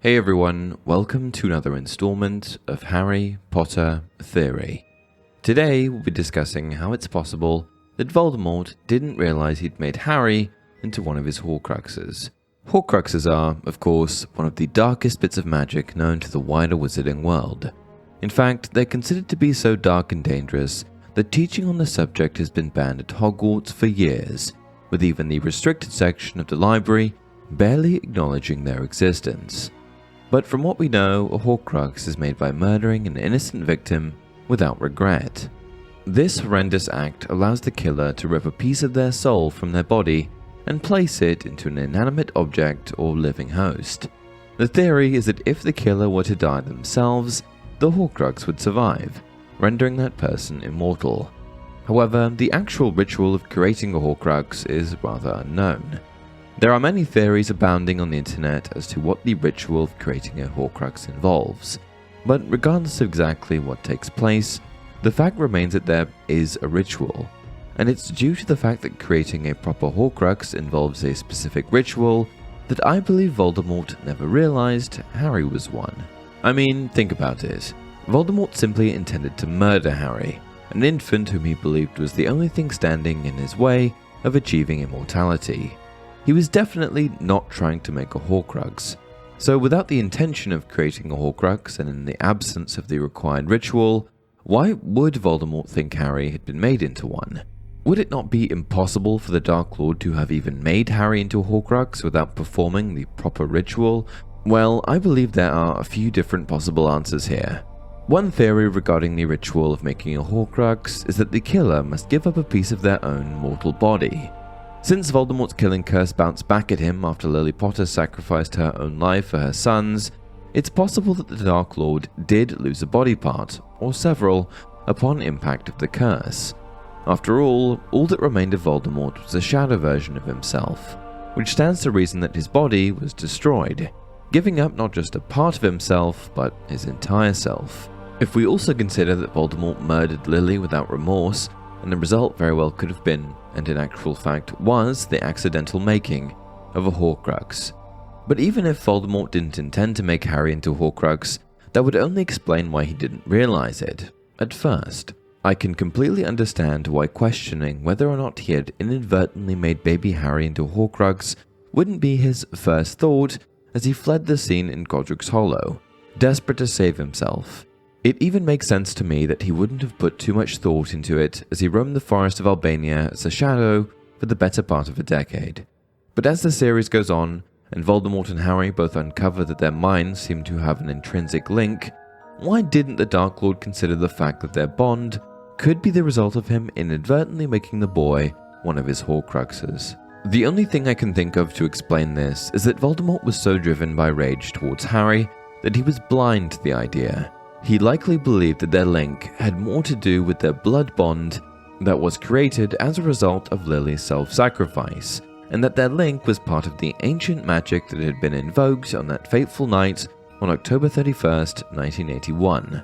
Hey everyone, welcome to another installment of Harry Potter Theory. Today we'll be discussing how it's possible that Voldemort didn't realize he'd made Harry into one of his Horcruxes. Horcruxes are, of course, one of the darkest bits of magic known to the wider wizarding world. In fact, they're considered to be so dark and dangerous that teaching on the subject has been banned at Hogwarts for years, with even the restricted section of the library barely acknowledging their existence. But from what we know, a Horcrux is made by murdering an innocent victim without regret. This horrendous act allows the killer to rip a piece of their soul from their body and place it into an inanimate object or living host. The theory is that if the killer were to die themselves, the Horcrux would survive, rendering that person immortal. However, the actual ritual of creating a Horcrux is rather unknown. There are many theories abounding on the internet as to what the ritual of creating a Horcrux involves, but regardless of exactly what takes place, the fact remains that there is a ritual, and it's due to the fact that creating a proper Horcrux involves a specific ritual that I believe Voldemort never realized Harry was one. I mean, think about it. Voldemort simply intended to murder Harry, an infant whom he believed was the only thing standing in his way of achieving immortality. He was definitely not trying to make a Horcrux, so without the intention of creating a Horcrux and in the absence of the required ritual, why would Voldemort think Harry had been made into one? Would it not be impossible for the Dark Lord to have even made Harry into a Horcrux without performing the proper ritual? Well, I believe there are a few different possible answers here. One theory regarding the ritual of making a Horcrux is that the killer must give up a piece of their own mortal body. Since Voldemort's killing curse bounced back at him after Lily Potter sacrificed her own life for her sons, it's possible that the Dark Lord did lose a body part, or several, upon impact of the curse. After all that remained of Voldemort was a shadow version of himself, which stands to reason that his body was destroyed, giving up not just a part of himself, but his entire self. If we also consider that Voldemort murdered Lily without remorse, and the result very well could have been, and in actual fact was, the accidental making of a Horcrux. But even if Voldemort didn't intend to make Harry into a Horcrux, that would only explain why he didn't realize it at first. I can completely understand why questioning whether or not he had inadvertently made baby Harry into a Horcrux wouldn't be his first thought as he fled the scene in Godric's Hollow, desperate to save himself. It even makes sense to me that he wouldn't have put too much thought into it as he roamed the forest of Albania as a shadow for the better part of a decade. But as the series goes on, and Voldemort and Harry both uncover that their minds seem to have an intrinsic link, why didn't the Dark Lord consider the fact that their bond could be the result of him inadvertently making the boy one of his Horcruxes? The only thing I can think of to explain this is that Voldemort was so driven by rage towards Harry that he was blind to the idea. He likely believed that their link had more to do with their blood bond that was created as a result of Lily's self-sacrifice, and that their link was part of the ancient magic that had been invoked on that fateful night on October 31st, 1981.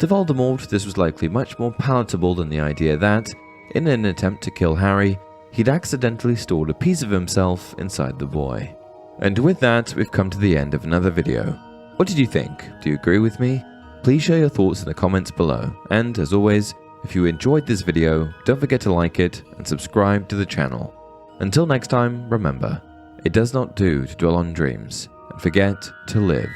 To Voldemort, this was likely much more palatable than the idea that, in an attempt to kill Harry, he'd accidentally stored a piece of himself inside the boy. And with that, we've come to the end of another video. What did you think? Do you agree with me? Please share your thoughts in the comments below, and as always, if you enjoyed this video, don't forget to like it and subscribe to the channel. Until next time, remember, it does not do to dwell on dreams and forget to live.